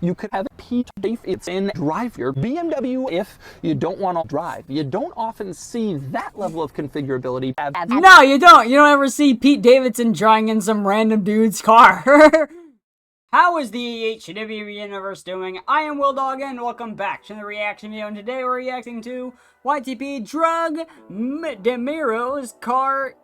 You could have P safe it's in drive your BMW if you don't want to drive. You don't often see that level of configurability. No, you don't. You don't ever see Pete Davidson drawing in some random dude's car. How is the HW universe doing? I am Will Dog and welcome back to the reaction video, and today we're reacting to YTP Drug DeMuro's Car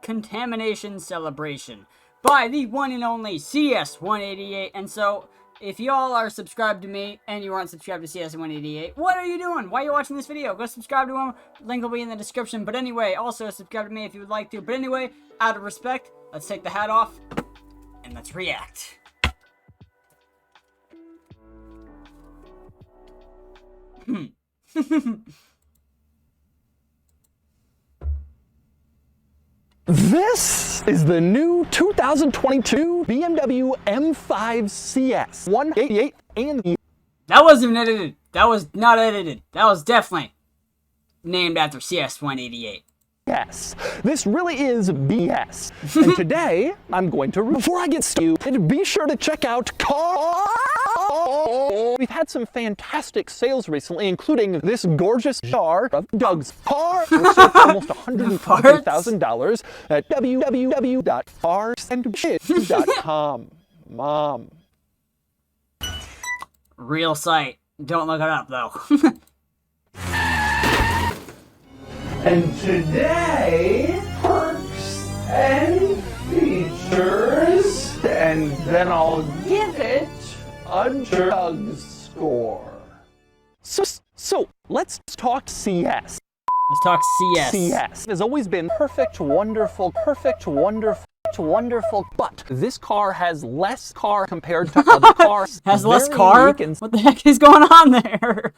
Contamination Celebration by the one and only CS188. And so, if y'all are subscribed to me and you aren't subscribed to CS188, what are you doing? Why are you watching this video? Go subscribe to him. Link will be in the description. But anyway, also subscribe to me if you would like to. But anyway, out of respect, let's take the hat off and let's react. This is the new 2022 BMW M5 CS 188 and that wasn't even edited. That was not edited. That was definitely named after CS188. Yes, this really is BS. And today, I'm going to, before I get stupid, be sure to check out car. We've had some fantastic sales recently, including this gorgeous jar of Doug's car, which sold for almost $140,000 at www.farsandshit.com. Mom. Real site. Don't look it up, though. And today, perks and features, and then I'll give it a drug score. So let's talk CS. Let's talk CS. CS has always been perfect, wonderful, but this car has less car compared to other cars. Has less car? What the heck is going on there?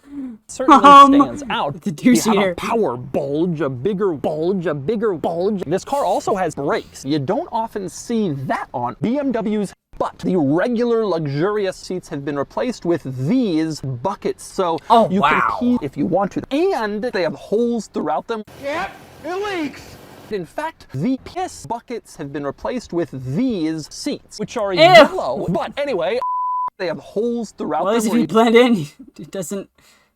Certainly stands out. The two-seater. A power bulge, a bigger bulge. This car also has brakes. You don't often see that on BMWs. But the regular luxurious seats have been replaced with these buckets, so you can pee if you want to. And they have holes throughout them. Yep, it leaks. In fact, the piss buckets have been replaced with these seats, which are yellow. But anyway, they have holes throughout them. Well, at least if you blend in, it doesn't.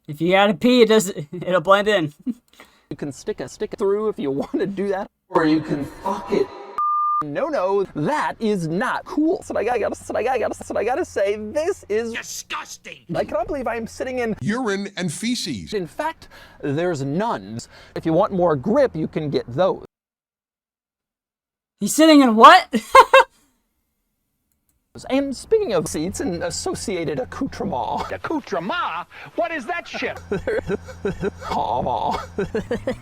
If you gotta pee, it'll blend in. You can stick it through if you want to do that, or you can fuck it. No, that is not cool. So I gotta say, this is disgusting. I cannot believe I am sitting in urine and feces. In fact, there's none. If you want more grip, you can get those. He's sitting in what? And speaking of seats and associated accoutrements. Accoutrement? What is that shit?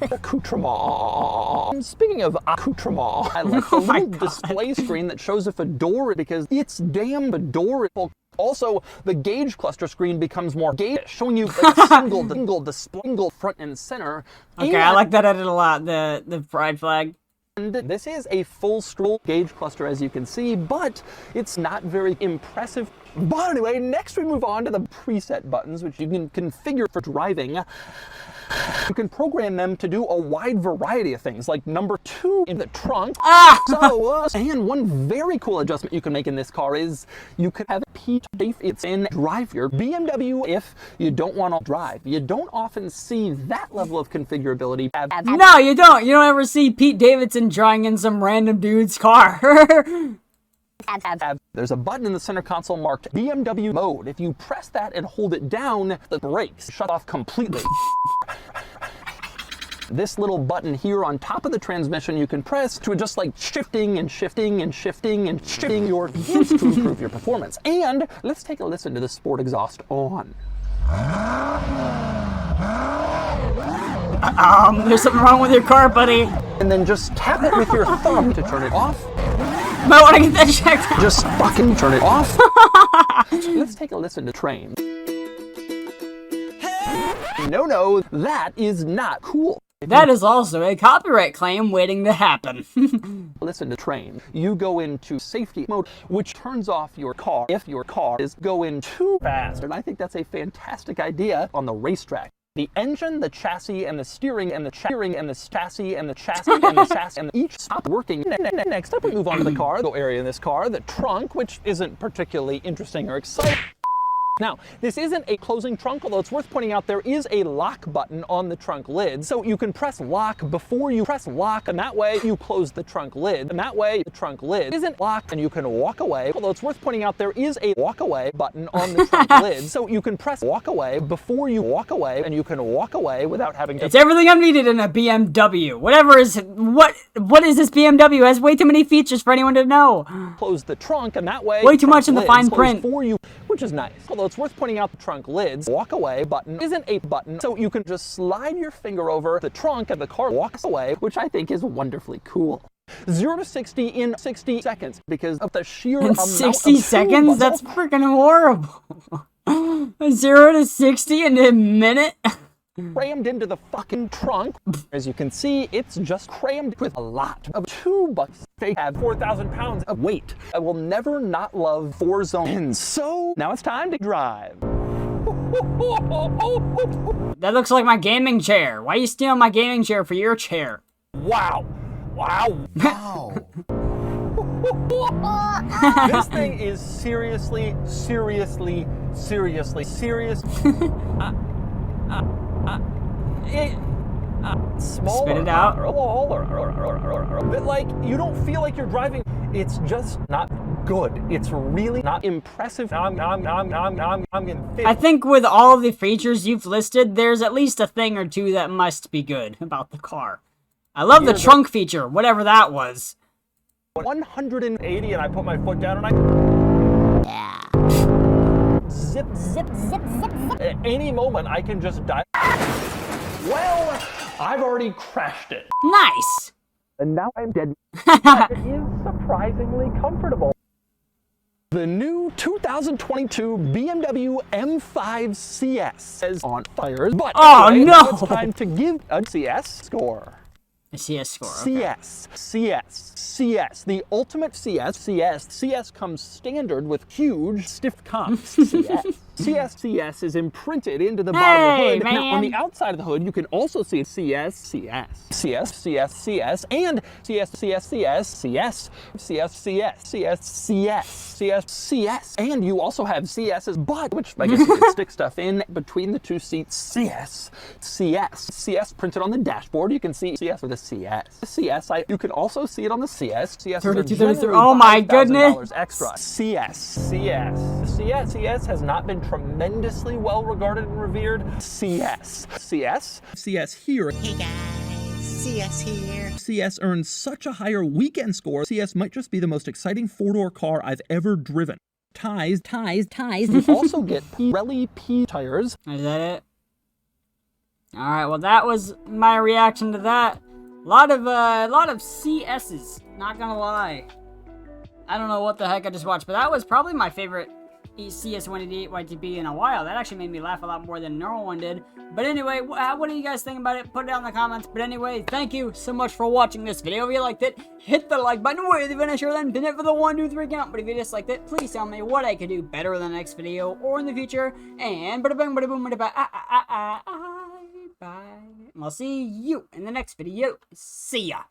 Accoutrement. Speaking of accoutrement, I like the little display screen that shows if a door, because it's damn adorable. Also, the gauge cluster screen becomes more gauge, showing you like a single display, front and center. Okay, I like that edit a lot, the pride flag. And this is a full scroll gauge cluster, as you can see, but it's not very impressive. But anyway, next we move on to the preset buttons, which you can configure for driving. You can program them to do a wide variety of things, like number 2 in the trunk. And one very cool adjustment you can make in this car is you could have P safe it's in drive your BMW if you don't want to drive. You don't often see that level of configurability. No, you don't. You don't ever see Pete Davidson drawing in some random dude's car. There's a button in the center console marked BMW mode. If you press that and hold it down, the brakes shut off completely. This little button here on top of the transmission you can press to adjust like shifting your gears to improve your performance. And let's take a listen to the sport exhaust on. There's something wrong with your car, buddy. And then just tap it with your thumb to turn it off. Might want to get that checked out. Just fucking turn it off. Let's take a listen to Train. No, that is not cool. That is also a copyright claim waiting to happen. Listen to Train. You go into safety mode, which turns off your car if your car is going too fast. And I think that's a fantastic idea on the racetrack. The engine, the chassis, and the steering, and the chassis, and the chassis, and the chassis, and the chassis, and each stop working. Next up, we move on to the cargo area in this car, the trunk, which isn't particularly interesting or exciting. Now, this isn't a closing trunk, although it's worth pointing out there is a lock button on the trunk lid. So you can press lock before you press lock, and that way you close the trunk lid. And that way the trunk lid isn't locked and you can walk away. Although it's worth pointing out there is a walk away button on the trunk lid. So you can press walk away before you walk away, and you can walk away without having to... It's everything I'm needed in a BMW. Whatever is... What is this BMW? It has way too many features for anyone to know. Close the trunk, and that way... Way too much in the fine print. For you, which is nice. Although it's worth pointing out the trunk lid's walk away button isn't a button, so you can just slide your finger over the trunk and the car walks away, which I think is wonderfly cool. 0 to 60 in 60 seconds because of the sheer amount of 60 seconds? That's freaking horrible. 0 to 60 in a minute? Crammed into the fucking trunk. As you can see, it's just crammed with a lot of 2 bucks. They have 4,000 pounds of weight. I will never not love 4 zones. So now it's time to drive. That looks like my gaming chair. Why are you stealing my gaming chair for your chair? Wow. Wow. Wow. This thing is seriously serious. Smaller. Spit it out. But like, you don't feel like you're driving. It's just not good. It's really not impressive. I'm getting fit. I think with all the features you've listed, there's at least a thing or two that must be good about the car. I love the trunk feature, whatever that was. 180 and I put my foot down and I... Yeah. Zip. At any moment, I can just die. Well, I've already crashed it. Nice. And now I'm dead. But it is surprisingly comfortable. The new 2022 BMW M5 CS is on fire. But anyway, no! It's time to give a CS score. A CS score, okay. CS, the ultimate CS comes standard with huge stiff comps. CS is imprinted into the bottom of the hood. Man. Now, on the outside of the hood, you can also see CS, and CS, and you also have CS's butt, which I guess you could stick stuff in between the 2 seats. CS printed on the dashboard. You can see CS with a CS. You can also see it on the CS. CS 32. Oh my goodness. Extra. CS has not been tremendously well regarded and revered. CS here. Hey guys, CS here. CS earns such a higher weekend score. CS might just be the most exciting 4-door car I've ever driven. Ties. You also get Pirelli P tires. Is that it? Alright, well that was my reaction to that. A lot of CS's, not gonna lie. I don't know what the heck I just watched, but that was probably my favorite CS188 YTP in a while. That actually made me laugh a lot more than the normal one did. But anyway, what do you guys think about it? Put it down in the comments. But anyway, thank you so much for watching this video. If you liked it, hit the like button, where the finisher, then pin it for the 1, 2, 3 count. But if you disliked it, please tell me what I could do better in the next video or in the future. And bada bing, bada boom, bada bye. Bye. And I'll see you in the next video. See ya.